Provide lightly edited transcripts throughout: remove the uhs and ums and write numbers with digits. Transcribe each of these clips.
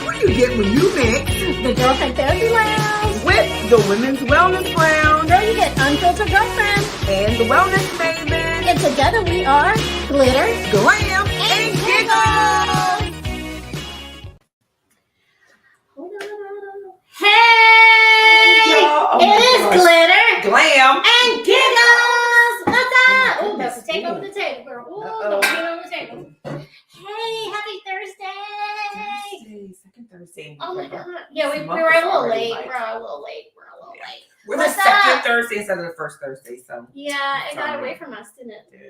What do you get when you mix The Girlfriend Therapy Lounge with the Women's Wellness Lounge where you get unfiltered girlfriend. and the Wellness Maven, And together we are Glitter Glam, and Giggles? Hey! Y'all, oh It my is gosh. Glitter Glam and Giggles! What's up? Oh my Ooh, about to goodness. take over the table, girl. Ooh, Uh-oh. the beat on the table. Hey, happy Thursday! Second Thursday. Oh my November. god. Yeah, we This were month a is little already late. like- We're a little late. We're the What's second up? Thursday instead of the first Thursday, so Yeah, it got Sorry. away from us, didn't it? dude,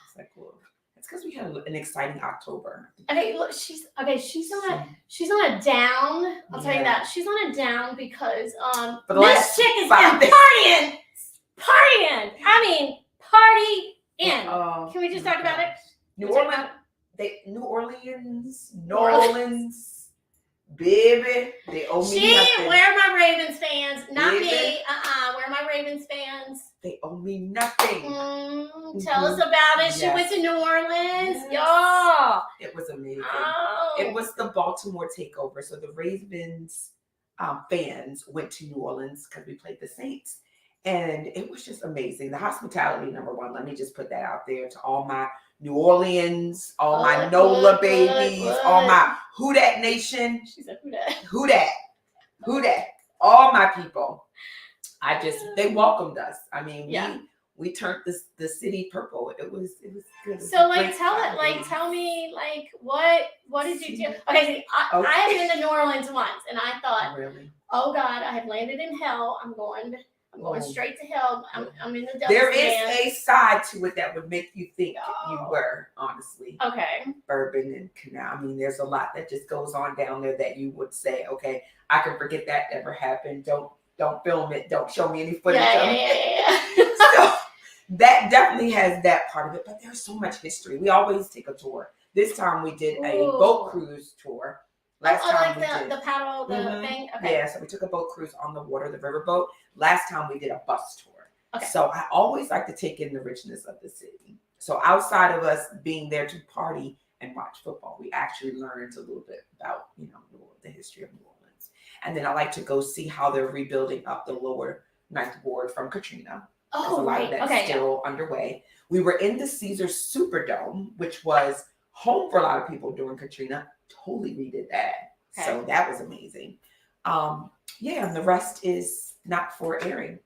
it's like, whoa. It's because we had an exciting October. Okay, look, she's on a down. I'll tell you Yeah. that. She's on a down because For the this last chick has 5 been days. partying. I mean, party in. Oh, Can we just talk about it? New Can we talk Orleans, about New Orleans, New Orleans. Orleans, baby, they owe me She, nothing. where are my Ravens fans? Not Baby. me. Where are my Ravens fans? They owe me nothing. Tell us about it. She Yes. went to New Orleans. Yes. Y'all. It was amazing. Oh. It was the Baltimore takeover. So the Ravens fans went to New Orleans because we played the Saints. And it was just amazing. The hospitality, number one. Let me just put that out there to all my New Orleans, all my Good, NOLA good, babies, good. all my Who Dat Nation. She said, who that? Who Dat? Who Dat? All my people. They welcomed us. I mean, Yeah. we turned the city purple. It was good. It was So a like great tell me like what did you do? Okay, see, I have been to New Orleans once and I thought, Really? oh God, I have landed in hell. I'm going Oh. straight to hell. I'm in the devil's There is land. a side to it that would make you think you Oh. were, honestly. Okay. Bourbon and canal. I mean, there's a lot that just goes on down there that you would say, okay, I can forget that ever happened. Don't film it. Don't show me any footage of it. Yeah. So that definitely has that part of it. But there's so much history. We always take a tour. This time we did a Ooh. boat cruise tour. Last time like we did. the paddle, the Mhm. thing. Okay. Yeah, so we took a boat cruise on the water, the riverboat. Last time we did a bus tour. Okay. So I always like to take in the richness of the city. So outside of us being there to party and watch football, we actually learned a little bit about, the history of New Orleans. And then I like to go see how they're rebuilding up the lower Ninth Ward from Katrina. There's a Oh, lot right. of that Okay. still underway. We were in the Caesars Superdome, which was home for a lot of people during Katrina. Totally redid that. Okay. So that was amazing. And the rest is not for airing.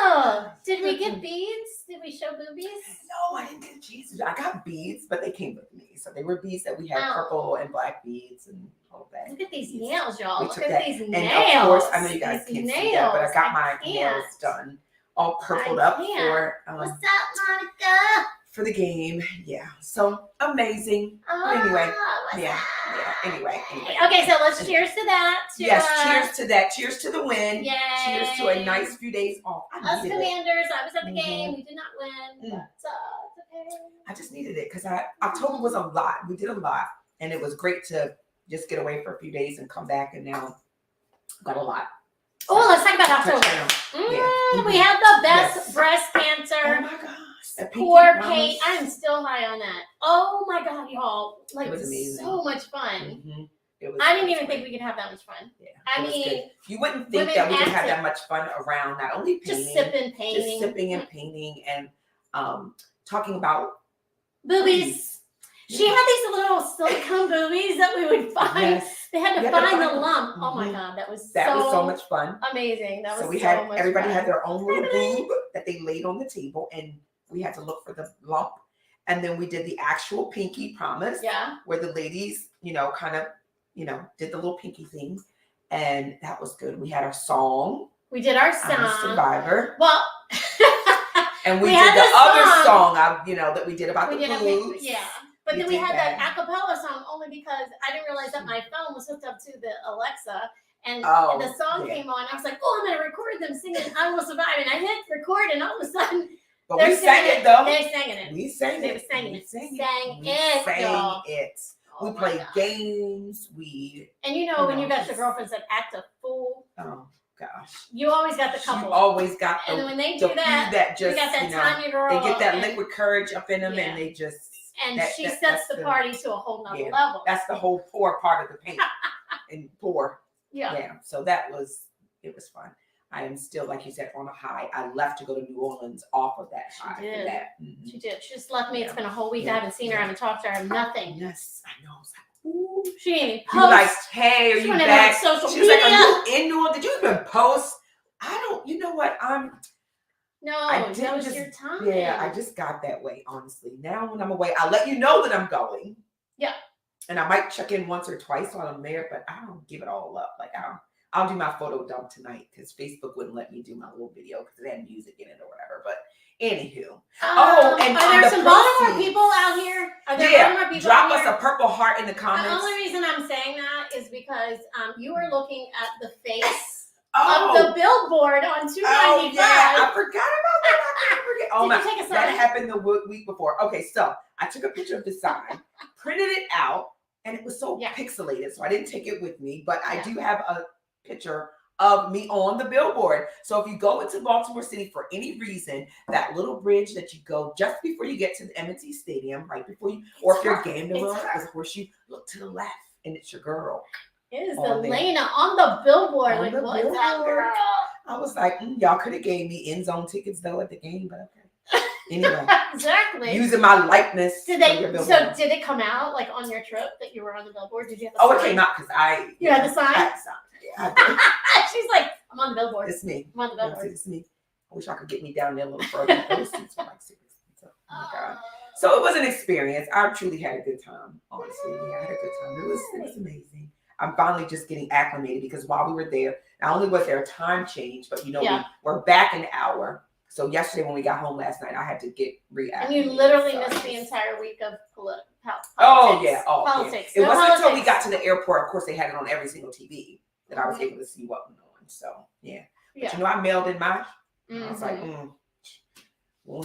Oh, did we get beads? Did we show boobies? No, I didn't get Jesus. I got beads, but they came with me. So they were beads that we had Oh. purple and black beads and all that. Look at these nails, y'all. We Look took at that. these And nails. of course, I know you guys These can't see that, but I got my can't. nails done, all purpled I up can't. What's for up, Monica? for the game. Yeah. So amazing. Oh, Anyway, what's yeah, up? yeah. Anyway. Okay, so let's cheers to that. Yes, cheers to that. Cheers to the win. Yay. Cheers to a nice few days off. I Us needed it. Commanders. I was at the Mhm. game. We did not win. Mm. But it's okay. I just needed it because October was a lot. We did a lot, and it was great to just get away for a few days and come back, and now got a lot. Oh, let's talk about October. Touchdown. Yeah. We have the best Yes. breast Oh cancer. my gosh. That Poor pinky Kate. promise. I'm still high on that. Oh my God, y'all. Like, It was amazing. so much fun. Mhm. It was. I didn't it was even think great. we could have that much fun. Yeah, I it was mean, good. You wouldn't think women that we could have active. that much fun around not only painting, Just sipping, painting. just sipping and painting, and talking about Boobies. She had these little silicone boobies that we would find. Yes, They had You to had to find the find them. lump. Oh my Mhm. God, that was that was so much fun. amazing. That was So we so had much everybody fun. had their own little boob that they laid on the table, and we had to look for the lump. And then we did the actual pinky promise, Yeah. where the ladies, kind of, did the little pinky thing, and that was good. We had our song, We did our I'm a song. Survivor, Well, and we We did had the the other song. song, that we did about we the did boobs. yeah. But We then we did had that. that a cappella song only because I didn't realize that my phone was hooked up to the Alexa. And Oh, the song yeah. came on. I was like, oh, I'm going to record them singing I Will Survive. And I hit record, and all of a sudden, But they're we sang singing it though. They're singing it. We sang They it. were singing We it. sang Sang We it, sang y'all. it. Oh We my played God. games. We And you know, when You you know, got your girlfriends that act a fool, oh gosh. you always got the You couple. always got the And when they the do few that, that you just got that you know, Tanya girl. they get that and, liquid courage up in them Yeah. and they just And she sets the party to a whole nother level. That's the whole pour part of the paint. And pour. Yeah. So it was fun. I am still, like you said, on a high. I left to go to New Orleans off of that high. She did. She did. She just left me. It's been a whole week. I haven't seen her. I haven't talked to her. Nothing. Yes, I know. I was like, ooh. She ain't even post. You were like, hey, are you back? She was like, are you in New Orleans? Did you even post? You know what? No, that was your time. Yeah, I just got that way, honestly. Now when I'm away, I'll let you know that I'm going. Yeah. And I might check in once or twice while I'm there, but I don't give it all up. Like, I'll do my photo dump tonight because Facebook wouldn't let me do my little video because it had music in it or whatever. But anywho. And are there some Baltimore people out here? Are there Baltimore people drop us a purple heart in the comments. The only reason I'm saying that is because you were looking at the face of the billboard on 295. Oh, yeah. I forgot about that. Did you take a sign? That happened the week before. Okay, so I took a picture of the sign, printed it out, and it was so pixelated, so I didn't take it with me. But I do have a picture of me on the billboard. So if you go into Baltimore City for any reason, that little bridge that you go just before you get to the M&T Stadium, right before you, or if you're game to of course you look to the left, and it's your girl. It is Delayna on the billboard. Like, what's that, girl? I was like, y'all could have gave me end zone tickets though at the game, but okay. Anyway, exactly. Using my likeness. Did it come out like on your trip that you were on the billboard? Did you have the sign? It came out because you had the sign? Yeah, she's like, I'm on the billboard. It's me. I'm on the billboard. It's me. I wish I could get me down there a little further. Those seats were like seriously. Oh my God. So it was an experience. I truly had a good time. Honestly, I had a good time. It was amazing. I'm finally just getting acclimated because while we were there, not only was there a time change, but we we're back an hour. So yesterday when we got home last night, I had to get reacclimated. And you literally missed the entire week of politics. Politics. It wasn't until we got to the airport. Of course, they had it on every single TV that I was able to see what was on. So but I mailed in mine. I was like,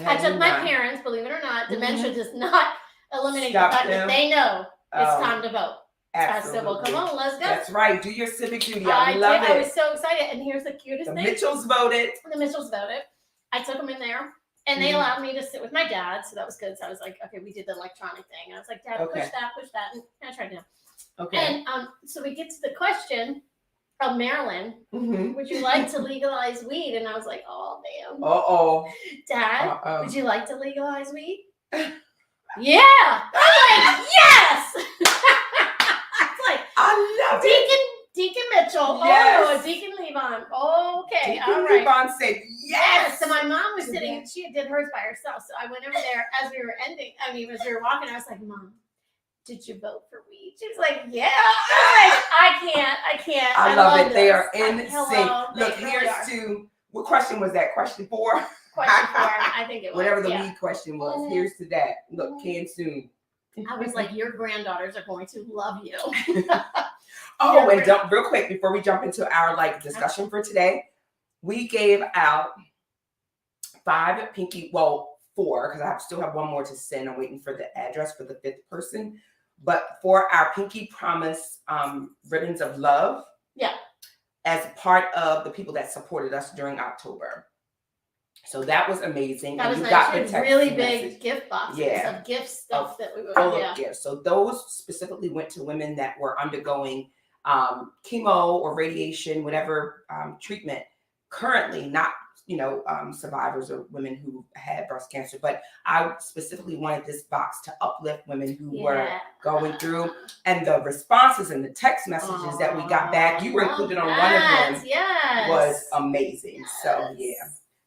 I took my parents. Believe it or not, dementia does not eliminate the fact that they know it's time to vote. Absolutely. I said, well, come on, let's go. That's right. Do your civic duty. I love it. I was so excited. And here's the cutest thing. The Mitchells voted. I took them in there, and they allowed me to sit with my dad, so that was good. So I was like, okay, we did the electronic thing. I was like, Dad, push that, and I tried to. Okay. And so we get to the question of Maryland. Would you like to legalize weed? And I was like, oh, damn. Dad, would you like to legalize weed? Yeah. I'm like, yes. I love Deacon Mitchell. Yes. Oh, Deacon Levon. Okay, Deacon all right. Levon said yes. So my mom was sitting. She did hers by herself. So I went over there as we were walking. I was like, Mom, did you vote for weed? She was like, yeah. I can't. I love it. They are in sync. Look, here's to what question was that? Question 4. Question 4. I think it was. Whatever the weed question was. Here's to that. Look, can soon. I was like, your granddaughters are going to love you. And real quick before we jump into our discussion for today, we gave out 5 pinky, 4 because I still have one more to send. I'm waiting for the address for the 5th person, but for our pinky promise ribbons of love, as part of the people that supported us during October. So that was amazing. That was nice. Got the really big gift boxes of gift stuff that we were full of gifts. So those specifically went to women that were undergoing chemo or radiation, whatever treatment. Currently, not survivors or women who had breast cancer, but I specifically wanted this box to uplift women who were going through. And the responses and the text messages that we got back, you were included on one of them, was amazing. So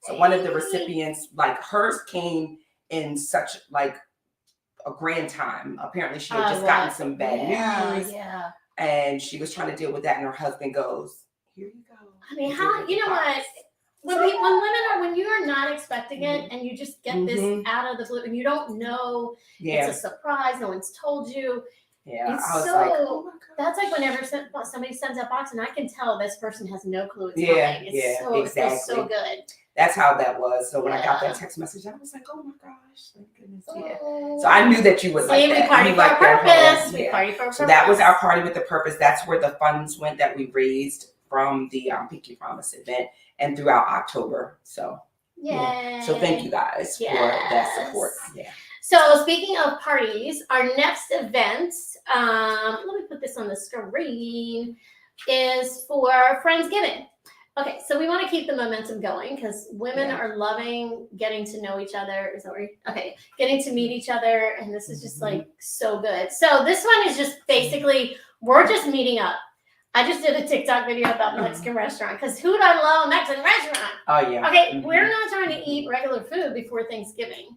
So one of the recipients, hers came in such a grand time. Apparently she had just gotten some bad news. And she was trying to deal with that. And her husband goes, here you go. I mean, what? When you are not expecting it and you just get this out of the blue and you don't know it's a surprise, no one's told you. Yeah, it's I was like, oh my God. That's like whenever somebody sends that box and I can tell this person has no clue it's coming. It feels so good. That's how that was. So when I got that text message, I was like, oh my gosh, thank goodness. So I knew that you would like that. We party for a purpose. We party for a purpose. So that was our party with the purpose. That's where the funds went that we raised from the Pinky Promise event and throughout October. So so thank you guys for that support. So speaking of parties, our next event, let me put this on the screen, is for Friendsgiving. Okay, so we want to keep the momentum going because women are loving getting to know each other. Getting to meet each other, and this is just like so good. So this one is just basically we're just meeting up. I just did a TikTok video about Mexican restaurant because who doesn't love a Mexican restaurant? Oh yeah. Okay, we're not trying to eat regular food before Thanksgiving.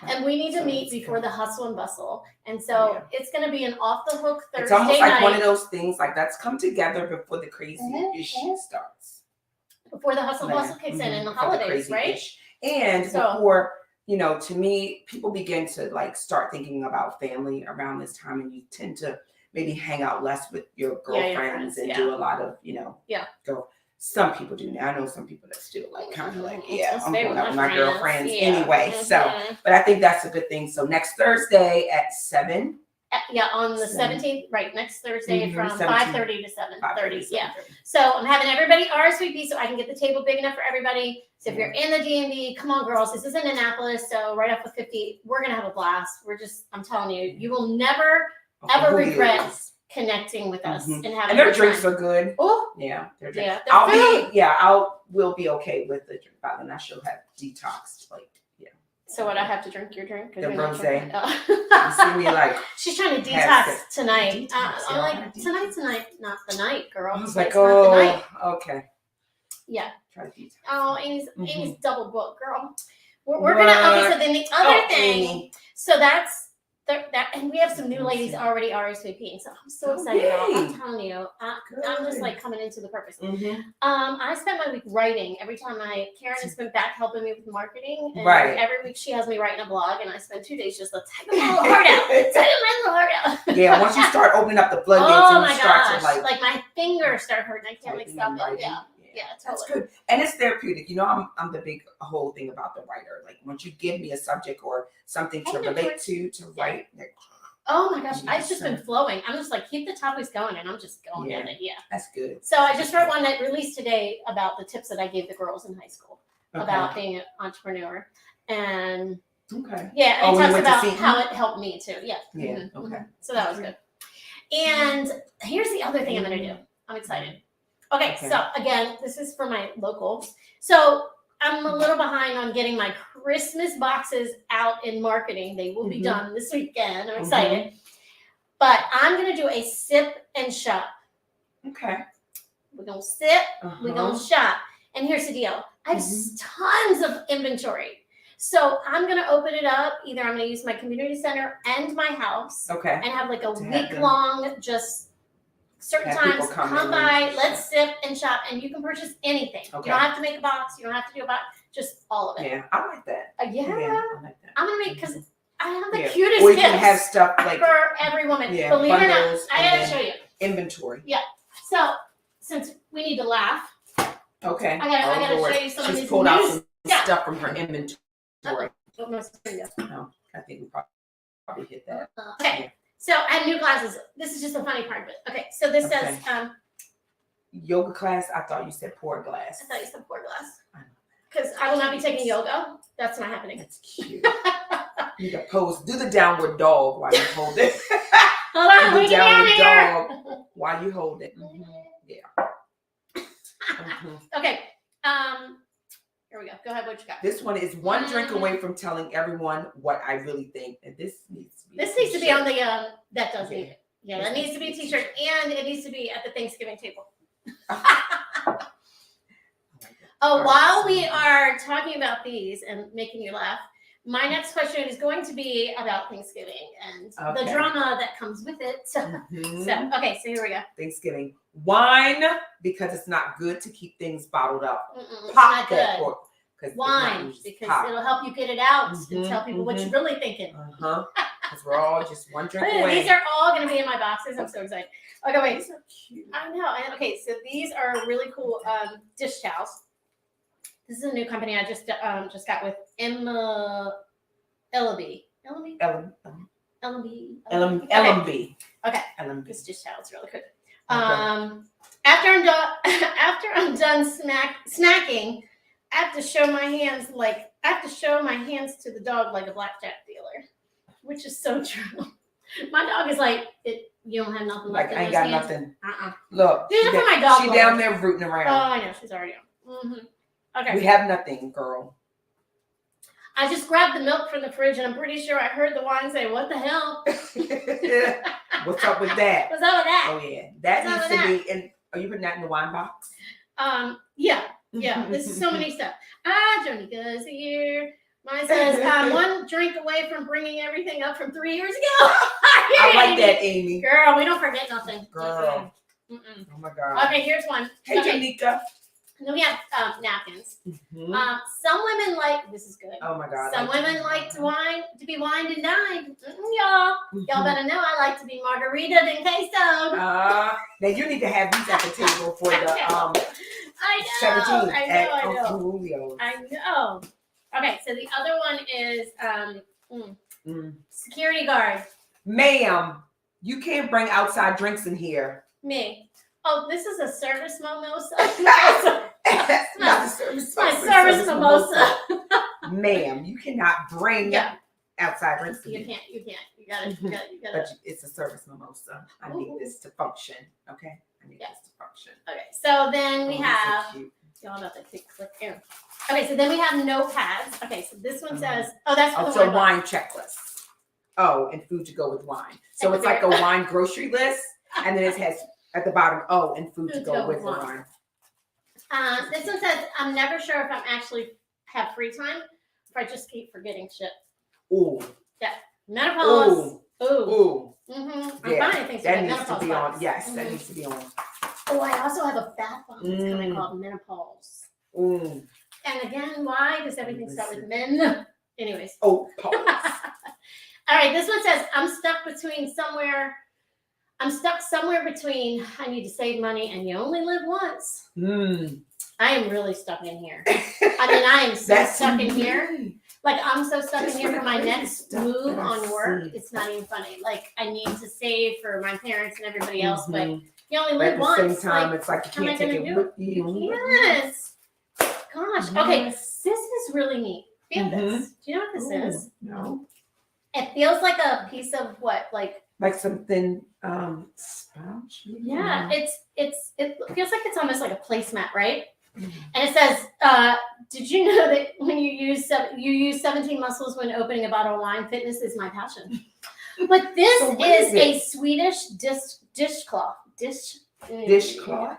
And we need to meet before the hustle and bustle. And so it's going to be an off the hook Thursday night. It's almost like one of those things, like let's come together before the crazy ish starts. Before the hustle and bustle kicks in and the holidays, right? And before, to me, people begin to like start thinking about family around this time, and you tend to maybe hang out less with your girlfriends and do a lot of, go. Some people do now. I know some people that still like kind of like, I'm going out with my girlfriends anyway. So, but I think that's a good thing. So next Thursday at 7. On the 17th, right? Next Thursday from 5:30 to 7:30. Yeah. So I'm having everybody RSVP so I can get the table big enough for everybody. So if you're in the DMV, come on, girls. This is in Annapolis, so right off of 50. We're gonna have a blast. I'm telling you, you will never ever regret connecting with us and having. And their drinks are good. Oh, yeah, their drinks. We'll be okay with the drink. By then I should have detoxed. So what? I have to drink your drink? The rosé. You see me like she's trying to detox tonight. I'm like tonight, not the night, girl. I was like, oh, okay. Yeah. Try to detox. Oh, Amy's double booked, girl. We're gonna. Okay, so then the other thing. Amy. So that's. And we have some new ladies already RSVPing, so I'm so excited. I'm telling you, I'm just like coming into the purpose. I spent my week writing. Every time Karen has been back helping me with marketing, and every week she has me writing a blog, and I spend 2 days just typing my little heart out, Yeah, once you start opening up the floodgates, and you start to like my fingers start hurting. I can't stop it. Yeah, totally. That's good. And it's therapeutic. I'm the big whole thing about the writer. Like once you give me a subject or something to relate to write. Oh my gosh, I've just been flowing. I'm just like, keep the topics going, and I'm just going at it. Yeah. That's good. So I just wrote one that released today about the tips that I gave the girls in high school about being an entrepreneur. And and it talks about how it helped me too. Yeah. Yeah. Okay. So that was good. And here's the other thing I'm gonna do. I'm excited. Okay, so again, this is for my locals. So I'm a little behind on getting my Christmas boxes out in marketing. They will be done this weekend. I'm excited. But I'm going to do a sip and shop. Okay. We're going to sip, we're going to shop. And here's the deal. I have tons of inventory. So I'm going to open it up. Either I'm going to use my community center and my house. Okay. And have like a week-long just... certain times, come by, let's sip and shop, and you can purchase anything. You don't have to make a box. You don't have to do a box. Just all of it. Yeah, I like that. I like that. I'm going to make, because I have the cutest gifts. Or you can have stuff like for every woman. Yeah, believe it or not, I got to show you. Inventory. Yeah. So, since we need to laugh. Okay. I got to show you some of these. She's pulled out some stuff from her inventory. No, I think we probably hit that. Okay. Yeah. So I have new classes. This is just the funny part of it. Okay, so this says yoga class. I thought you said pour glass. I thought you said pour glass. Because I will not be taking yoga. That's not happening. That's cute. You got pose. Do the downward dog while you hold it. Hold on, do the downward dog while you hold it. Yeah. Okay. Here we go. Go ahead. What you got? This one is one drink away from telling everyone what I really think, and this needs to be. This needs to be on the that does need it. Yeah, that needs to be a T-shirt, and it needs to be at the Thanksgiving table. While we are talking about these and making you laugh, my next question is going to be about Thanksgiving and the drama that comes with it. So here we go. Thanksgiving wine, because it's not good to keep things bottled up. Pop that cork. Wine, because it'll help you get it out and tell people what you're really thinking. Because we're all just one drink away. These are all going to be in my boxes. I'm so excited. Okay, wait. These are cute. I know. Okay, so these are really cool dish towels. This is a new company I just got with LMB. Okay. LMB. This dish towel is really good. After I'm done snacking, I have to show my hands to the dog like a blackjack dealer. which is so true. My dog is like, you don't have nothing left. Like, I ain't got hands. nothing. Uh-uh. Look, These are for my dog. She down there rooting around. Oh, I know. She's already on. Mm-hmm. Okay. We have nothing, girl. I just grabbed the milk from the fridge, and I'm pretty sure I heard the wine say, "What the hell?" What's up with that? What's up with that? Oh yeah, that needs to be. And are you putting that in the wine box? Yeah. This is so many stuff. Joni goes here. Mine says, one drink away from bringing everything up from 3 years ago. I like that, Amy. Girl, we don't forget nothing. Girl. Mm-mm. Oh my God. Okay, here's one. Hey, okay. Janika. Then we have napkins. Mm-hmm. Some women like, this is good. Oh my God. Some women like to be wined and dined. Y'all. Y'all better know I like to be margaritaed and queso. Now you need to have these at the table for the I know. 17th I at know. Uncle Julio's. I know. Okay, so the other one is security guard. Ma'am, you can't bring outside drinks in here. Me. Oh, this is a service mimosa. Not a service. My service mimosa. Ma'am, you cannot bring outside drinks in here. You can't. You gotta. But it's a service mimosa. I need this to function. Okay? I need this to function. Okay, so then we have. So Y'all about to click here. Okay, so then we have notepads. Okay, so this one says, that's for the so wine checklist. Oh, and food to go with wine. So it's like a wine grocery list, and then it has at the bottom, and food to go with the wine. This one says, I'm never sure if I'm actually have free time, if I just keep forgetting shit. Ooh. Yeah. Menopause. Ooh. Mm-hmm. I'm finding things that needs to be on. Yes, that needs to be on. Oh, I also have a bath bomb that's coming called menopause. Mm. And again, why does everything start with men? Anyways. Oh, pause. All right, this one says, I'm stuck somewhere between I need to save money and you only live once. I am really stuck in here. I am so stuck in here. Like, I'm so stuck in here for my next move on work. It's not even funny. Like, I need to save for my parents and everybody else, but you only live once. At the same time, it's like you can't take it with you. Yes. Gosh. Okay, this is really neat. Feel this. Do you know what this is? No. It feels like a piece of what? Like something sponge? Yeah, it feels like it's almost like a placemat, right? And it says, did you know that when you use 17 muscles when opening a bottle of wine? Fitness is my passion. But this is a Swedish dishcloth. Dishcloth.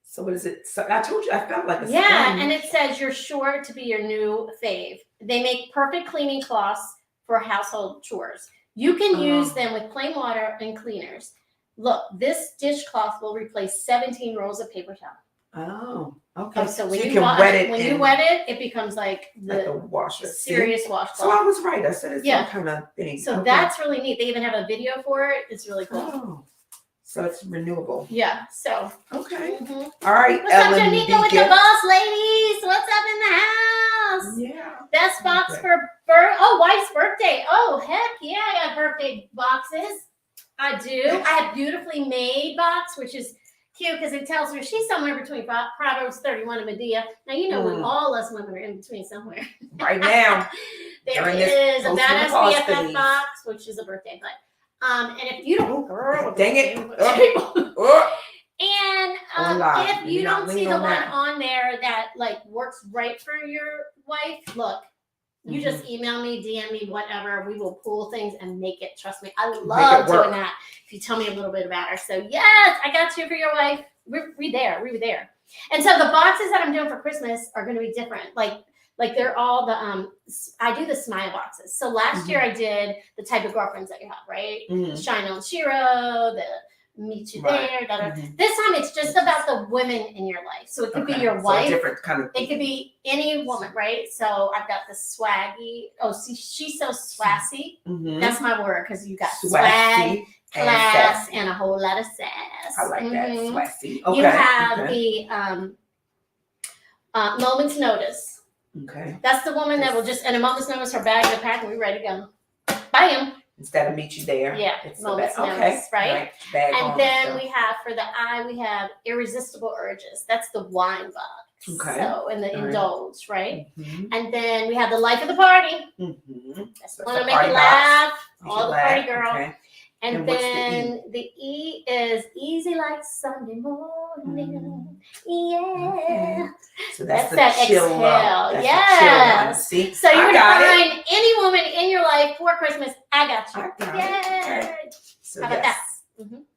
So what is it? So I told you I felt like a sponge. Yeah, and it says you're sure to be your new fave. They make perfect cleaning cloths for household chores. You can use them with plain water and cleaners. Look, this dishcloth will replace 17 rolls of paper towel. Oh, okay. So when you wet it, you wet it, it becomes like the washer. Serious washcloth. So I was right. I said it's some kind of thing. So that's really neat. They even have a video for it. It's really cool. Oh. So it's renewable. Yeah. So. Okay. All right. What's up, Janika with the boss ladies? What's up in the house? Yeah. Best box for wife's birthday. Oh, heck yeah. I got birthday boxes. I do. I have beautifully made box, which is cute because it tells her she's somewhere between Proverbs 31 and Medea. Now, you know when all us women are in between somewhere. Right now. There is a Badass BFF box, which is a birthday. But and if you don't, girl, dang it. And if you don't see the one on there that like works right for your wife, look, you just email me, DM me, whatever. We will pull things and make it. Trust me, I love doing that. If you tell me a little bit about her, so yes, I got you for your wife. We were there. And so the boxes that I'm doing for Christmas are going to be different. Like they're all I do the smile boxes. So last year I did the type of girlfriends that you have, right? Shine on Shiro, the meet you there. This time it's just about the women in your life. So it could be your wife. Different kind of it could be any woman, right? So I've got the swaggy. Oh, see, she's so swassy. That's my word because you got swag, class, and a whole lot of sass. I like that, swassy. Okay. You have the moment's notice. Okay. That's the woman that will just, in a moment's notice, her bag in the pack, and we're ready to go. Bam. Instead of meet you there. Yeah. It's moment's notice, right? Bag and then we have, for the eye, we have irresistible urges. That's the wine bug. Okay. So, and the indulge, right? And then we have the life of the party. That's when I make you laugh. All the party girl. Okay. And then the E is easy like Sunday morning. Yeah. So that's the that chill exhale. That's yes. the chill one. See? So you're gonna find any woman in your life for Christmas. I got you. I got it. Okay. So how about that?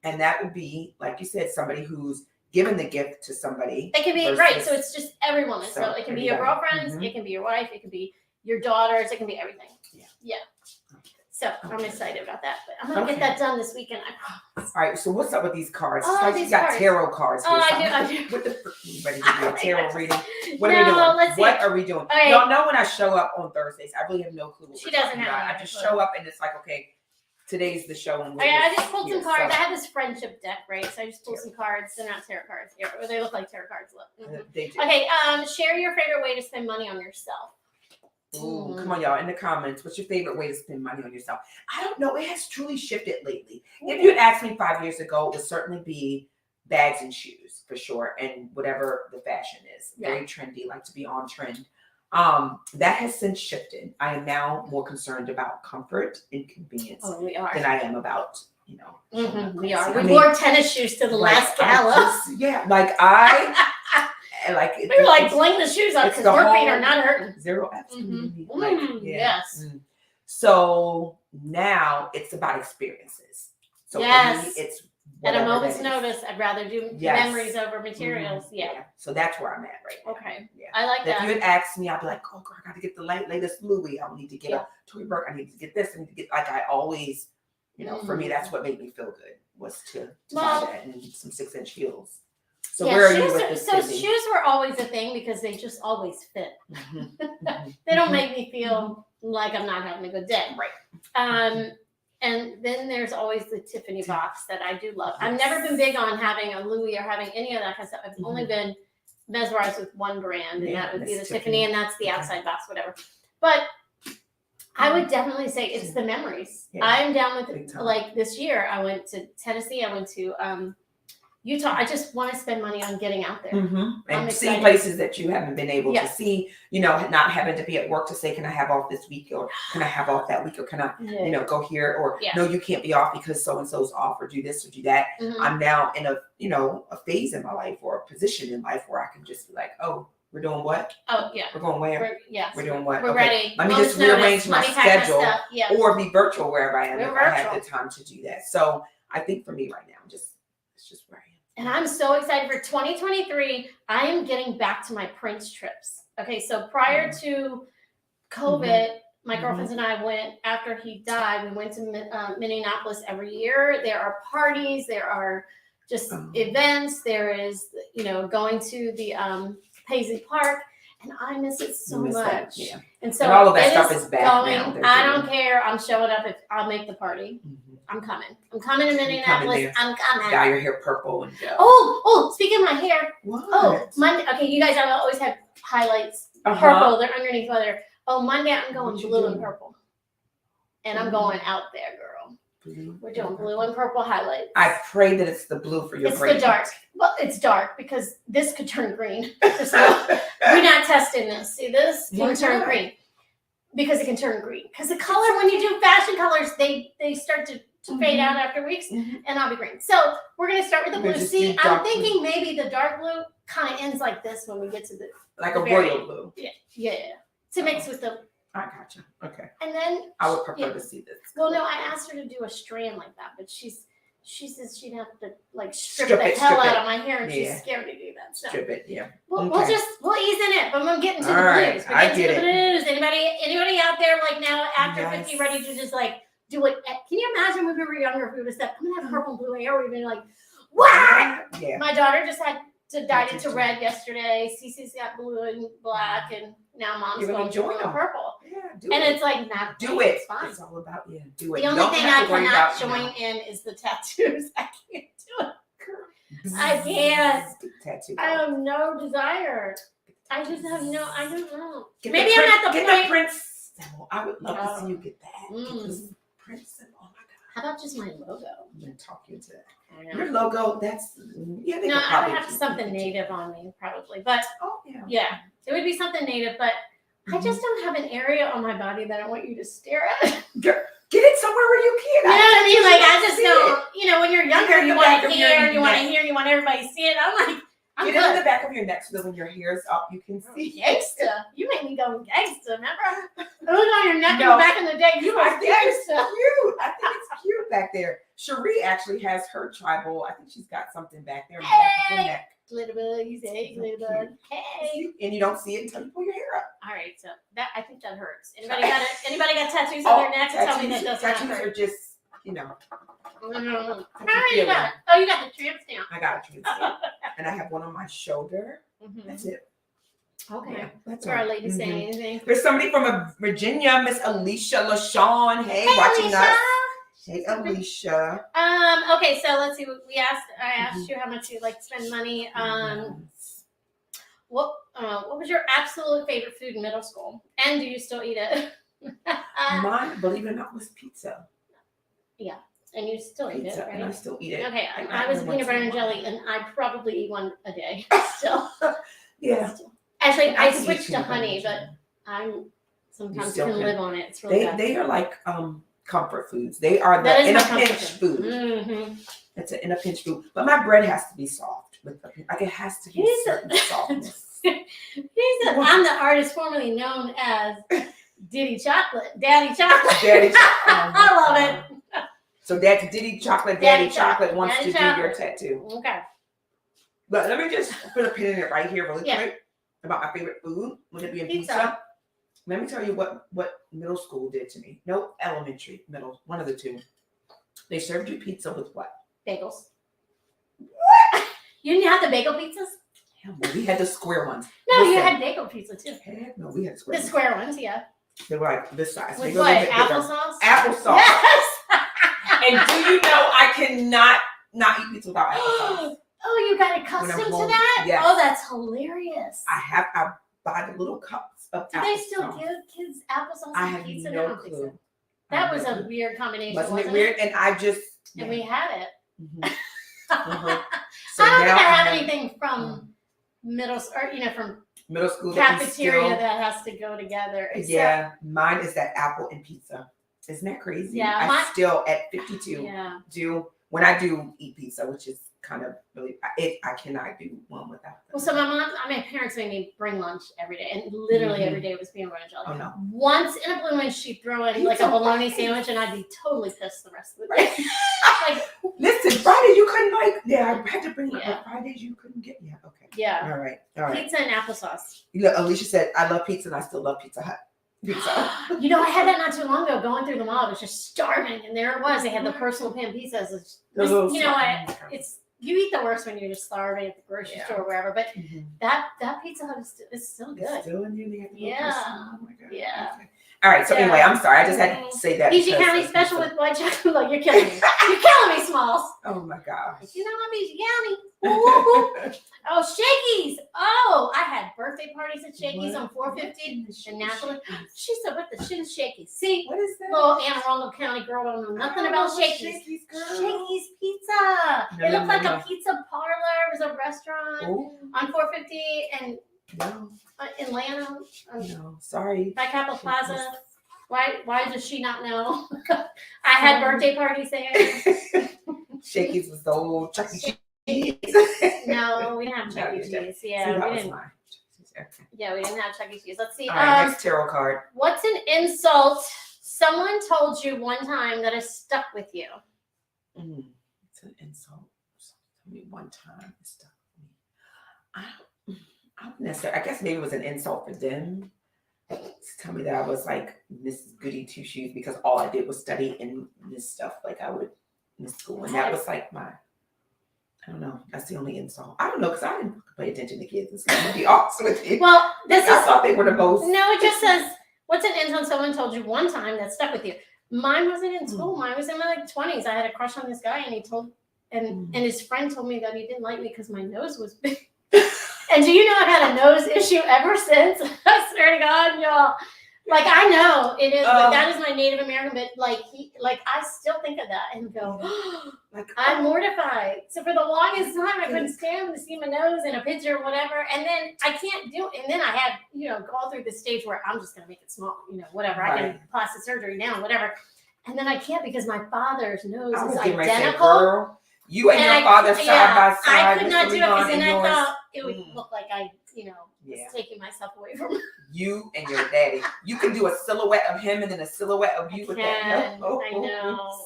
And that would be, like you said, somebody who's given the gift to somebody. It can be right. So it's just every woman. So it can be your girlfriends. It can be your wife. It can be your daughters. It can be everything. Yeah. So I'm excited about that. But I'm gonna get that done this weekend. I promise. All right. So what's up with these cards? Oh, like these you got cards. Tarot cards. Oh, I do. What the ready to do a tarot reading? What are we doing? What are we doing? Right. Y'all know when I show up on Thursdays, I really have no clue. She doesn't have. I just show up and it's like, okay, today's the show. And I just pulled some cards. I have this friendship deck, right? So I just pulled some cards. They're not tarot cards. They look like tarot cards. Look. They do. Okay. Share your favorite way to spend money on yourself. Ooh, come on, y'all, in the comments. What's your favorite way to spend money on yourself? I don't know. It has truly shifted lately. If you had asked me 5 years ago, it would certainly be bags and shoes for sure, and whatever the fashion is. Very trendy, like to be on trend. That has since shifted. I am now more concerned about comfort and convenience than I am about, we are. We wore tennis shoes to the last gala. We were like bling the shoes up because your feet are not hurting. Zero absolutely. Yes. So now it's about experiences. So for me, it's at a moment's notice. I'd rather do memories over materials. Yeah. So that's where I'm at right now. Okay. Yeah. I like that. If you had asked me, I'd be like, oh, girl, I got to get the latest Louis. I need to get a Tory Burke. I need to get this. I need to get I always, for me, that's what made me feel good was to buy that and some 6-inch heels. So where are you with this? So shoes were always a thing because they just always fit. They don't make me feel like I'm not having a good day. Right. And then there's always the Tiffany box that I do love. I've never been big on having a Louis or having any of that kind of stuff. I've only been mesmerized with one brand, and that would be the Tiffany, and that's the outside box, whatever. But I would definitely say it's the memories. I'm down with it. Like this year, I went to Tennessee. I went to Utah. I just want to spend money on getting out there and see places that you haven't been able to see. Not having to be at work to say, "Can I have off this week?" or "Can I have off that week?" or "Can I, go here?" or "No, you can't be off because so and so's off," or "Do this or do that." I'm now in a phase in my life or a position in life where I can just be like, "Oh, we're doing what? Oh yeah, we're going where? We're doing what? We're ready. Let me just rearrange my schedule or be virtual wherever I am if I have the time to do that." So I think for me right now, it's just where I am. And I'm so excited for 2023. I am getting back to my Prince trips. Okay, so prior to COVID, my girlfriends and I went, after he died, we went to Minneapolis every year. There are parties, there are just events, there is, going to the Paisley Park, and I miss it so much. And so all of that stuff is back now. I don't care. I'm showing up if I'll make the party. I'm coming. I'm coming to Minneapolis. I'm coming. Dye your hair purple and go. Oh, speaking of my hair. What? Oh, Monday. Okay, you guys have always had highlights. Purple. They're underneath weather. Oh, Monday I'm going blue and purple. And I'm going out there, girl. We're doing blue and purple highlights. I pray that it's the blue for your brain. It's the dark. Well, it's dark because this could turn green. We're not testing this. See, this can turn green. Because it can turn green. Because the color, when you do fashion colors, they start to fade out after weeks, and I'll be green. So we're going to start with the blue. See, I'm thinking maybe the dark blue kind of ends like this when we get to the like a royal blue. Yeah. To mix with the. I gotcha. Okay. And then I would prefer to see this. Well, no, I asked her to do a strand like that, but she says she'd have to strip the hell out of my hair, and she's scared to do that. So. Strip it, yeah. We'll ease in it, but I'm getting to the blues. I get it. Blues. Anybody out there now after 50 ready to just do it? Can you imagine when we were younger if we would have said, I'm gonna have purple and blue hair? We'd been like, what? Yeah. My daughter just had to dye it to red yesterday. Cece's got blue and black, and now mom's going blue and purple. Yeah, do it. And it's like, not do it. It's fine. It's all about do it. The only thing I cannot join in is the tattoos. I can't do it. I can't. Tattoo. I have no desire. I just have no. I don't know. Maybe I'm at the point. Get the Prince. I would love to see you get that. Get this Prince. Oh my God. How about just my logo? I'm gonna talk you into that. I know. Your logo, that's no, I would have something native on me probably, but yeah, it would be something native. But I just don't have an area on my body that I want you to stare at. Get it somewhere where you can. You know what I mean? Like I just don't. You know, when you're younger, you want to hear, and you want to hear, and you want everybody to see it. I'm like, get it in the back of your neck so that when your hair's up, you can see. Gangsta. You made me go gangsta. Remember? Look on your neck back in the day. You were gangsta. Cute. I think it's cute back there. Cherie actually has her tribal. I think she's got something back there in the back of her neck. Glitterbug, you say glitterbug. Hey. And you don't see it until you pull your hair up. All right, so that I think that hurts. Anybody got tattoos on their neck? Tell me that doesn't hurt. Tattoos are just, you know. How you got it? Oh, you got the tramp stamp. I got a tramp stamp. And I have one on my shoulder. That's it. Okay. Yeah, that's our lady saying anything. There's somebody from Virginia, Miss Alicia LaShawn. Hey, watching Alicia. us. Hey, Alicia. Okay, so let's see. I asked you how much you like to spend money. What was your absolute favorite food in middle school? And do you still eat it? Mine, believe it or not, was pizza. Yeah, and you still eat it, right? And I still eat it. Okay, I was peanut butter and jelly, and I probably eat one a day still. Yeah. Actually, I switched to honey, but I'm sometimes can live on it. It's really good. They are like comfort foods. They are the in a pinch food. It's an in a pinch food. But my bread has to be soft. Like it has to be certain softness. I'm the artist formerly known as Daddy Chocolate. Daddy Chocolate. I love it. So that's Daddy Chocolate. Daddy Chocolate wants to do your tattoo. Okay. But let me just put a pin in it right here really quick about my favorite food. Would it be a pizza? Let me tell you what middle school did to me. No, elementary, middle, one of the two. They served you pizza with what? Bagels. What? You didn't have the bagel pizzas? Hell no, we had the square ones. No, you had bagel pizza too. Heck no, we had square ones. The square ones, yeah. They were like this size. With what? Applesauce? Applesauce. Yes. And do you know I cannot not eat pizza without applesauce? Oh, you got accustomed to that? Yes. Oh, that's hilarious. I buy the little cups of applesauce. Do they still give kids applesauce and pizza? I have no clue. That was a weird combination. Wasn't it weird? And I just and we had it. So I don't think I have anything from middle school cafeteria that has to go together. Yeah, mine is that apple and pizza. Isn't that crazy? Yeah, I still at 52 do when I do eat pizza, which is kind of really I cannot do one without them. Well, so my parents made me bring lunch every day, and literally every day it was peanut butter and jelly. Oh no! Once in a blue moon, she'd throw in like a bologna sandwich, and I'd be totally pissed the rest of the day. Like, listen, Fridays you couldn't I had to bring but Fridays you couldn't get okay. Yeah. All right. Pizza and applesauce. You know, Alicia said I love pizza and I still love Pizza Hut. Pizza. You know, I had that not too long ago. Going through the mall, I was just starving, and there it was. They had the personal pan pizzas. You know what? You eat the worst when you're just starving at the grocery store or wherever. But that Pizza Hut is still good. It's still in you. Yeah. Oh my God. Yeah. Okay. All right. So anyway, I'm sorry. I just had to say that. PG County special with white chocolate. Look, you're killing me. You're killing me, Smalls. Oh my gosh. You know what, PG County? Oh, Shakey's. Oh, I had birthday parties at Shakey's on 450 and National. She said, what the shit is Shakey's? See, what is that? Little Anne Arundel County girl don't know nothing about Shakey's. Shakey's Pizza. It looked like a pizza parlor. It was a restaurant on 450 and Atlanta. No, sorry. By Capitol Plaza. Why does she not know? I had birthday parties there. Shakey's was the old Chuck E. Cheese. No, we didn't have Chuck E. Cheese. Yeah, we didn't. Yeah, we didn't have Chuck E. Cheese. Let's see. All right, next tarot card. What's an insult someone told you one time that has stuck with you? It's an insult. Told me one time it stuck with me. I don't necessarily. I guess maybe it was an insult for them to tell me that I was like Mrs. Goody Two Shoes because all I did was study and this stuff. Like I would miss school, and that was like my. I don't know. That's the only insult. I don't know because I didn't pay attention to kids. It's going to be honest with you. Well, I thought they were the most. No, it just says, what's an insult someone told you one time that stuck with you? Mine wasn't in school. Mine was in my 20s. I had a crush on this guy, and he told, and his friend told me that he didn't like me because my nose was big. And do you know I've had a nose issue ever since? I swear to God, y'all. Like, I know it is, but that is my Native American, but I still think of that and go, I'm mortified. So for the longest time, I couldn't stand to see my nose in a picture or whatever. And then I can't do it. And then I had, go through the stage where I'm just going to make it small, whatever. Right. I can plastic surgery now, whatever. And then I can't because my father's nose is identical. You and your father side by side. I could not do it because then I thought it would look like I, was taking myself away from you and your daddy. You can do a silhouette of him and then a silhouette of you with that. No. I know.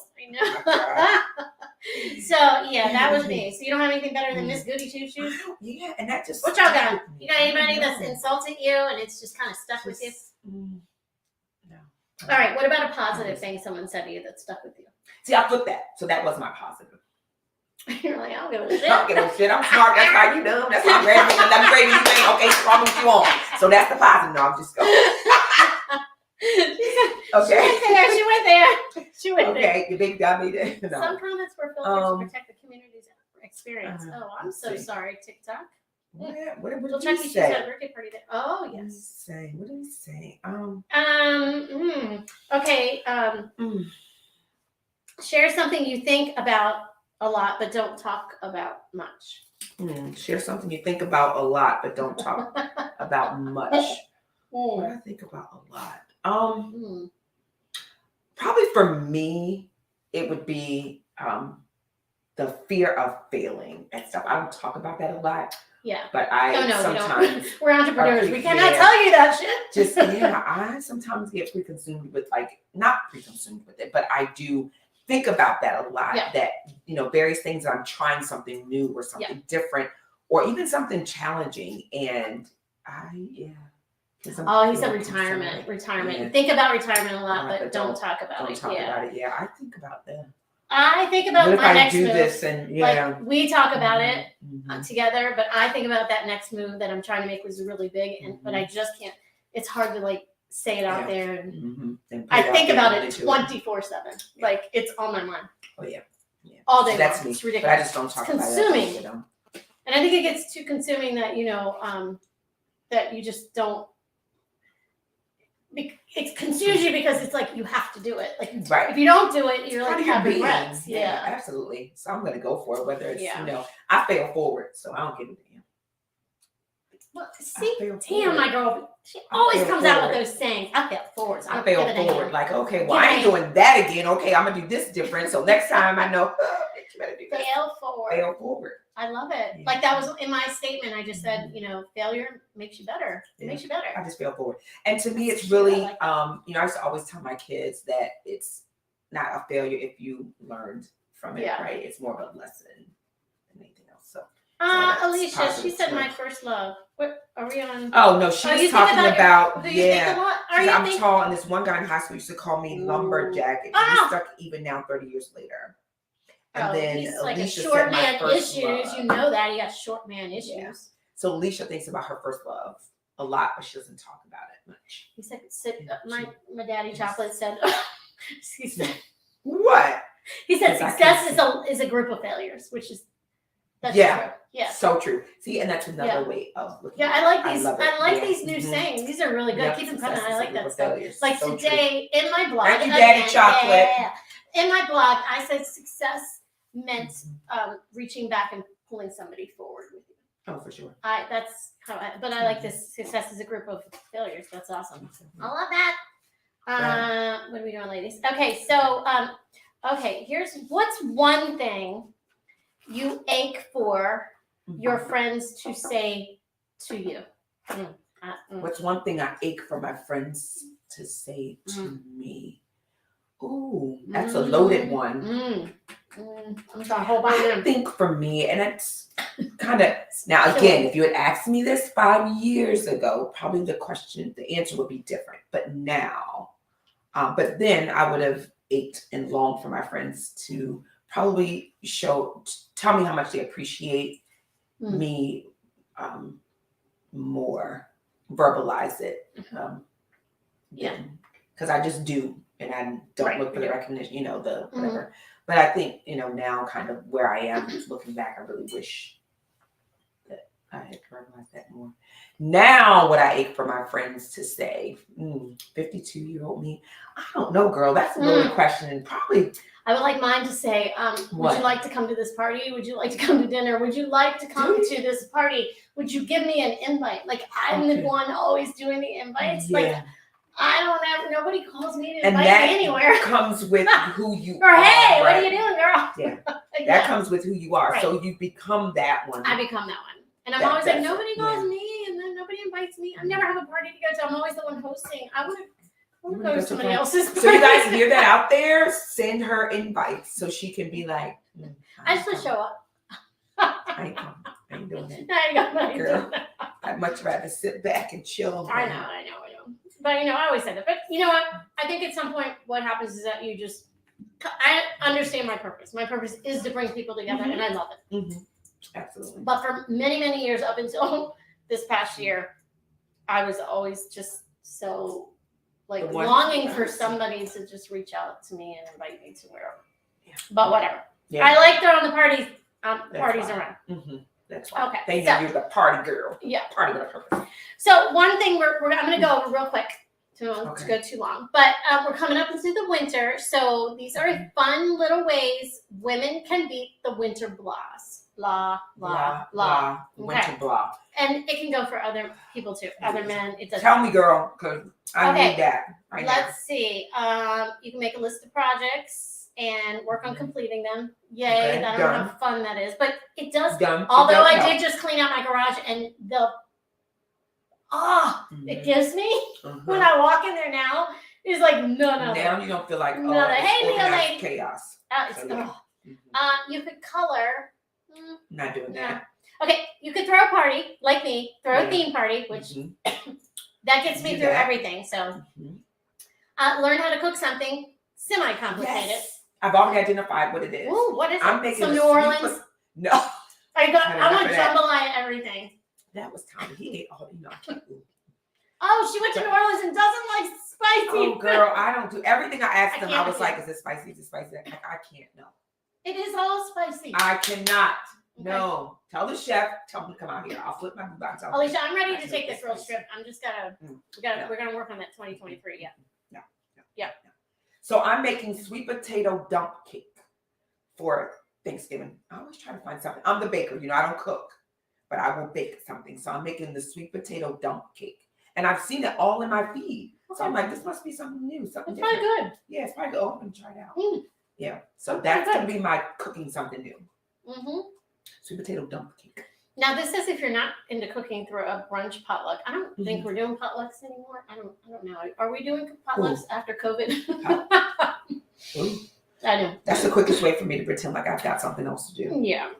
So yeah, that was me. So you don't have anything better than Miss Goody Two Shoes? Yeah, and that just. What y'all got? You got anybody that's insulted you and it's just kind of stuck with you? No. All right. What about a positive thing someone said to you that stuck with you? See, I flipped that. So that was my positive. You're like, I don't give a shit. I don't give a shit. I'm smart. That's how you dumb. That's how I'm ready. I'm ready. You think, okay, problem you on. So that's the positive. No, I'm just going. Okay. She went there. Okay, your baby got me there. No. Some comments were filtered to protect the community's experience. I'm so sorry, TikTok. What did Chucky, you she's say? got a birthday party there. Oh yes. What did he say? Okay. Share something you think about a lot but don't talk about much. Share something you think about a lot but don't talk about much. What I think about a lot. Probably for me, it would be the fear of failing and stuff. I don't talk about that a lot. Yeah. But sometimes we're entrepreneurs. We cannot tell you that shit. I sometimes get preconceived with not preconceived with it, but I do think about that a lot. Yeah. That, various things that I'm trying something new or something different or even something challenging. And he said retirement. Yeah. Think about retirement a lot, but don't talk about it. Yeah, I think about that. I think about my next move. This and we talk about it together, but I think about that next move that I'm trying to make was really big, but I just can't. It's hard to say it out there. And I think about it 24/7. It's on my mind. Oh yeah. All day. So that's me. It's ridiculous. But I just don't talk about it. Consuming. And I think it gets too consuming that that you just don't. It consumes you because it's you have to do it. If you don't do it, you're have regrets. Yeah, absolutely. So I'm going to go for it. Whether it's I fail forward, so I don't give a damn. Well, see, damn, my girl, she always comes out with those sayings. I fail forward. So I fail forward. Okay, well, I ain't doing that again. Okay, I'm gonna do this different. So next time I know, you better do that. Fail forward. Fail forward. I love it. Yeah. That was in my statement. I just said, failure makes you better. It makes you better. I just fail forward. And to me, it's really, I used to always tell my kids that it's not a failure if you learned from it, right? It's more of a lesson than anything else. So Alicia, she said my first love. What are we on? Oh no, she was talking about I'm tall, and this one guy in high school used to call me lumberjack. It stuck even now, 30 years later. And then he's Alicia a short man issues. Love. You know that he has short man issues. Yeah. So Alicia thinks about her first love a lot, but she doesn't talk about it much. He said, my daddy chocolate said, excuse me. What? He said success is a group of failures, which is that's true. Yeah. So true. See, and that's another way of looking at it. I like these new sayings. These are really good. Keep them coming. I like that stuff. So today in my blog. Thank you, Daddy Chocolate. In my blog, I said success meant reaching back and pulling somebody forward with you. Oh, for sure. But I like this. Success is a group of failures. That's awesome. I love that. What are we doing, ladies? Okay, so here's what's one thing you ache for your friends to say to you. What's one thing I ache for my friends to say to me? Ooh, that's a loaded one. I think for me, and it's kind of now again, if you had asked me this 5 years ago, probably the answer would be different. But now, but then I would have ached and longed for my friends to probably tell me how much they appreciate me more, verbalize it. Because I just do. And I don't look for the recognition, the whatever. But I think, now kind of where I am, looking back, I really wish that I internalize that more. Now, what I ache for my friends to say, 52-year-old me, I don't know, girl. That's a loaded question. And probably, I would like mine to say, would you like to come to this party? Would you like to come to dinner? Would you like to come to this party? Would you give me an invite? Like, I'm the one always doing the invites. Yeah. Like, I don't have, nobody calls me to invite me anywhere. Comes with who you or, are. Hey, what are you doing, girl? Yeah. That comes with who you are. Right. So you become that one. I become that one. And I'm always like, nobody calls me, and then nobody invites me. I never have a party to go to. I'm always the one hosting. I would go to somebody else's party. So you guys hear that out there? Send her invites so she can be like, I just want to show up. I ain't doing that. I Girl, I'd much rather sit back and chill. I know. But, I always say that. But you know what? I think at some point what happens is that you just, I understand my purpose. My purpose is to bring people together, and I love it. Mm-hmm. Absolutely. But for many, many years up until this past year, I was always just so longing for somebody to just reach out to me and invite me to wherever. Yeah. But whatever. Yeah. I like throwing the parties around. Mm-hmm. That's right. Okay. They know you're the party girl. Yeah. Party girl. So one thing I'm going to go over real quick. To go too long, but we're coming up into the winter, so these are fun little ways women can beat the winter blahs. Blah blah blah. Winter blah. And it can go for other people too, other men. It doesn't. Tell me, girl, because I need that. Let's see. You can make a list of projects and work on completing them. Yay! I don't know how fun that is, but it does. Although I did just clean out my garage, and it gives me when I walk in there now. It's like no. Now you don't feel like hey, Leo lady, chaos. You could color. Not doing that. Okay, you could throw a party like me. Throw a theme party, which that gets me through everything. So, learn how to cook something semi-complicated. Yes. I've already identified what it is. Ooh, what is it? I'm making Some New Orleans. No. I want jambalaya and everything. That was Tommy. He ate all, Oh, she went to New Orleans and doesn't like spicy. Oh, girl, I don't do everything I asked him. I was like, is it spicy? Is it spicy? I can't. No. It is all spicy. I cannot. Okay. No. Tell the chef. Tell him to come out here. I'll flip my box. Alicia, I'm ready to take this road trip. I'm just we're gonna work on that 2023. Yeah. So I'm making sweet potato dump cake for Thanksgiving. I always try to find something. I'm the baker. I don't cook, but I will bake something. So I'm making the sweet potato dump cake. And I've seen it all in my feed. Okay. So I'm like, this must be something new. Something different. Probably good. Yeah, it's probably good. Oh, I'm going to try it out. Yeah. So that's going to be my cooking something new. Sweet potato dump cake. Now, this is if you're not into cooking through a brunch potluck. I don't think we're doing potlucks anymore. I don't know. Are we doing potlucks after COVID? I know. That's the quickest way for me to pretend like I've got something else to do. Yeah.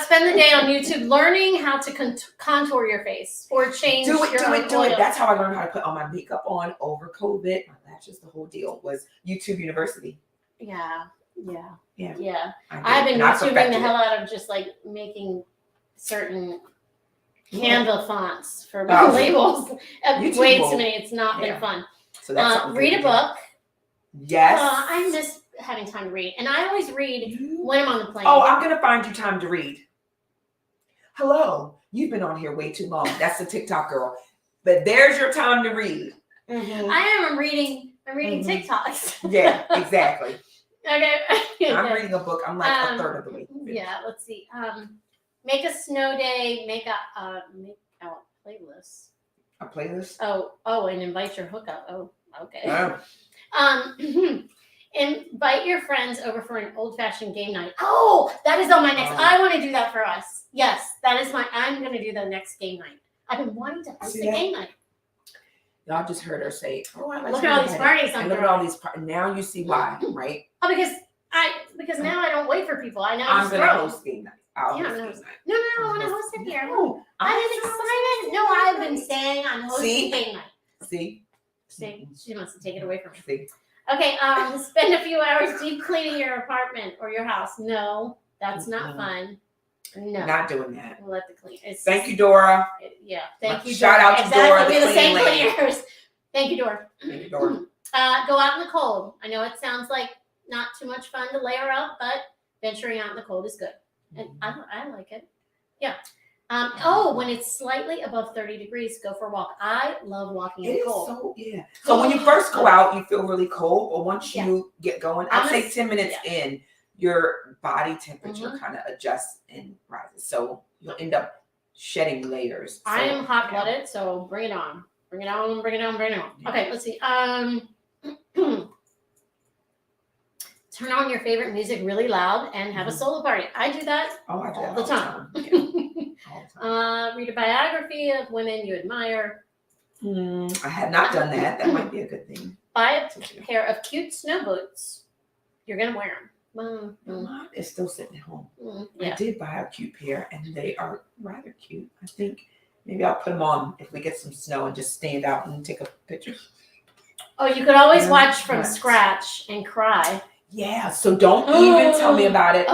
Spend the day on YouTube learning how to contour your face or change do it. That's how I learned how to put all my makeup on over COVID. My lashes, the whole deal was YouTube University. Yeah. I've been YouTubing the hell out of just like making certain Canva fonts for my labels. Way too many. It's not been fun. So that's read a book. Yes. I miss having time to read. And I always read when I'm on the plane. Oh, I'm going to find you time to read. Hello. You've been on here way too long. That's the TikTok girl. But there's your time to read. I'm reading TikToks. Yeah, exactly. Okay. I'm reading a book. I'm like a third of the way. Yeah, let's see. Make a snow day. Make a playlist. A playlist? Oh, and invite your hookup. Oh, okay. Oh. Invite your friends over for an old-fashioned game night. Oh, that is on my next. I want to do that for us. Yes, that is I'm going to do the next game night. I've been wanting to host a game night. Y'all just heard her say, "Oh, I like look at all these parties." Look at all these parties. Now you see why, right? Oh, because now I don't wait for people. I know I'm going to host game night. No, I want to host it here. No, I'm excited. No, I've been saying I'm hosting game night. See, she wants to take it away from me. See. Okay, spend a few hours deep cleaning your apartment or your house. No, that's not fun. No. Not doing that. We'll let the clean. Thank you, Dora. Thank you, Shout out to Dora. We're the same cleaners. Thank you, Dora. Thank you, Dora. Go out in the cold. I know it sounds like not too much fun to layer up, but venturing out in the cold is good. And I like it. Yeah. When it's slightly above 30 degrees, go for a walk. I love walking in the cold. So when you first go out, you feel really cold, but once you get going, I'd say 10 minutes in, your body temperature kind of adjusts and rises. So you'll end up shedding layers. So, I am hot-blooded, so bring it on. Bring it on, bring it on, bring it on. Yeah. Okay, let's see. Turn on your favorite music really loud and have a solo party. I do that all the time. Read a biography of women you admire. I have not done that. That might be a good thing. Buy a pair of cute snow boots. You're going to wear them. Mine is still sitting at home. Yeah. I did buy a cute pair, and they are rather cute. I think maybe I'll put them on if we get some snow and just stand out and take a picture. Oh, you could always watch from scratch and cry. Yeah, so don't even tell me about it.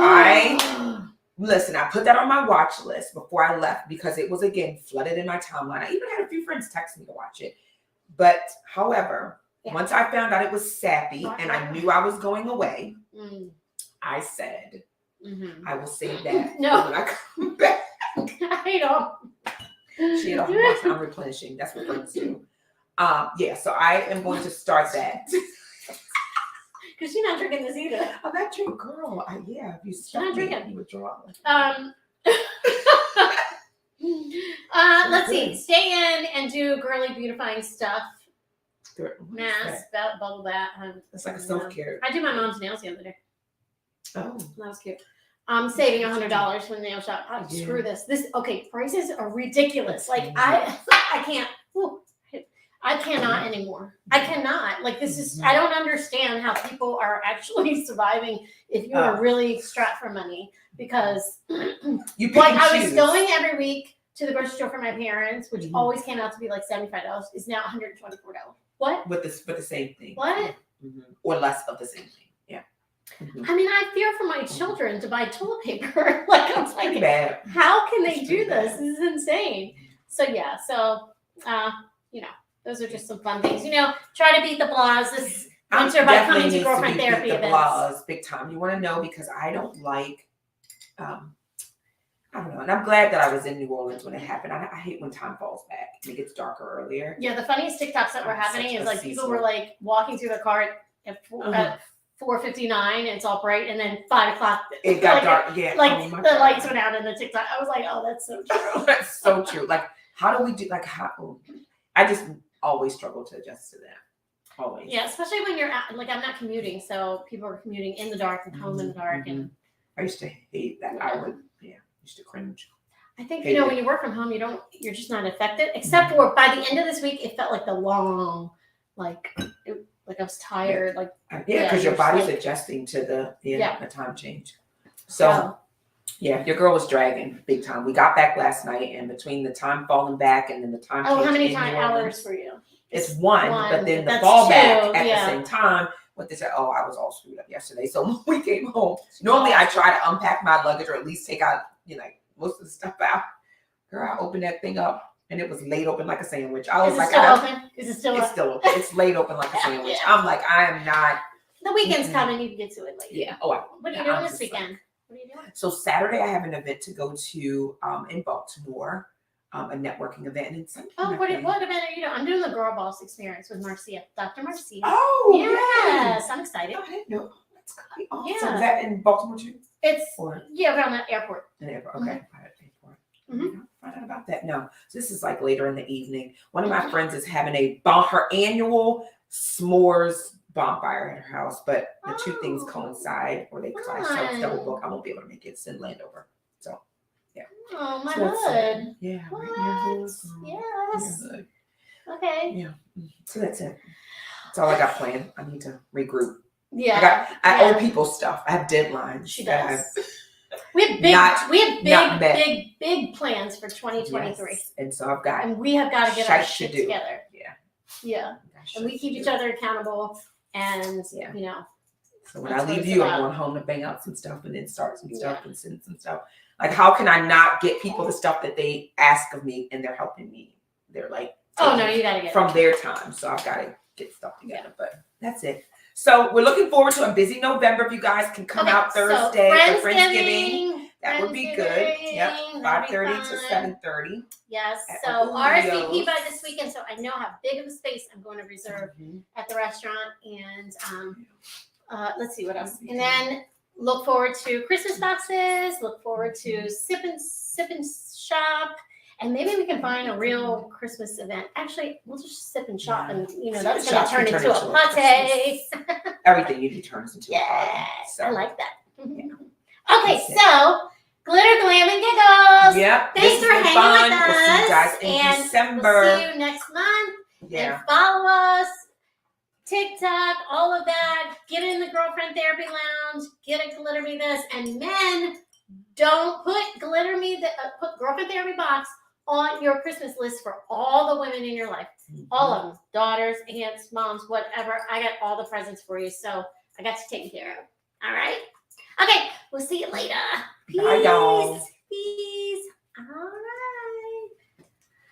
Listen, I put that on my watch list before I left because it was, again, flooded in my timeline. I even had a few friends text me to watch it. But, however, once I found out it was sappy and I knew I was going away, I said, I will save that when I come back. I don't. She had a whole bunch. I'm replenishing. That's what friends do. So I am going to start that. Because she's not drinking this either. Oh, that drink, girl. If you stop me, you withdraw. Let's see. Stay in and do girly beautifying stuff. Mask, bubble bath. That's like a self-care. I did my mom's nails the other day. Oh, that was cute. I'm saving $100 for the nail shop. Screw this. Prices are ridiculous. Like I can't. I cannot anymore. I cannot. Like this is. I don't understand how people are actually surviving if you are really strapped for money. Because I was going every week to the grocery store for my parents, which always came out to be like $75, is now $124. What? With the same thing. What? Or less of the same thing. Yeah. I mean, I fear for my children to buy toilet paper. Like I'm like, bad. How can they do this? This is insane. So those are just some fun things. Try to beat the blahs this winter by coming to girlfriend therapy events. Blahs, big time. You want to know because I don't like. I don't know, and I'm glad that I was in New Orleans when it happened. I hate when time falls back and it gets darker earlier. Yeah, the funniest TikToks that were happening is like people were like walking through their car at 4:59 and it's all bright, and then 5 o'clock it got dark. Yeah, the lights went out in the TikTok. I was like, oh, that's so true. That's so true. Like, how do we do? Like, how? I just always struggle to adjust to that. Always. Yeah, especially when you're I'm not commuting, so people are commuting in the dark and home in the dark, and I used to hate that. I used to cringe. I think when you work from home, you're just not affected. Except for by the end of this week, it felt like the long, I was tired. Because your body's adjusting to the time change. So your girl was dragging big time. We got back last night, and between the time falling back and then the time change. How many hours for you? It's one, but then the fall back at the same time. What they said, I was all screwed up yesterday. So when we came home, normally I try to unpack my luggage or at least take out, most of the stuff out. Girl, I opened that thing up and it was laid open like a sandwich. I was open? Is it still open? It's still open. It's laid open like a sandwich. I'm like, I am not. The weekend's coming. You can get to it later. Yeah. What are you doing this weekend? What are you doing? So Saturday I have an event to go to in Baltimore. A networking event. And it's what event are you doing? I'm doing the Girl Boss Experience with Marcia, Dr. Marcia. Oh, yes. I'm excited. I didn't know. That's gonna be awesome. Yeah. Is that in Baltimore too? It's around the airport. An airport. Okay. Find out about that. No. So this is like later in the evening. One of my friends is having her annual s'mores bonfire at her house, but the two things coincide or they clash. So it's double book. I won't be able to make it. It's in Landover. So oh my hood. Yeah. What? Right Yes. Okay. Yeah. So that's it. That's all I got planned. I need to regroup. Yeah. I owe people stuff. I have deadlines. She does. We have big plans for 2023. Yes. And so I've got. And we have got to get our shit together. Yeah. And we keep each other accountable. And So when I leave you, I'm going home to bang out some stuff and then start some stuff and send some stuff. Like, how can I not get people the stuff that they ask of me and they're helping me? They're like, oh no, you got to get from their time. So I've got to get stuff together. But that's it. So we're looking forward to a busy November. If you guys can come out Thursday for Friendsgiving, that would be good. Yep, 5:30 to 7:30. Yes. So RSVP by this weekend. So I know how big of a space I'm going to reserve at the restaurant. And let's see what else. And then look forward to Christmas boxes. Look forward to sip and shop. And maybe we can find a real Christmas event. Actually, we'll just sip and shop, and that's going to turn into a party. Everything you do turns into a party. So. I like that. Okay, so glitter, glam, and giggles. Yep. Thanks for hanging with us. We'll see you guys in December. We'll see you next month. Yeah. And follow us. TikTok, all of that. Get in the Girlfriend Therapy Lounge. Get a Glitter Me This. And men, don't put put Girlfriend Therapy Box on your Christmas list for all the women in your life. All of them. Daughters, aunts, moms, whatever. I got all the presents for you. So I got you taken care of. All right? Okay. We'll see you later. Peace. Bye, y'all. Peace. All right.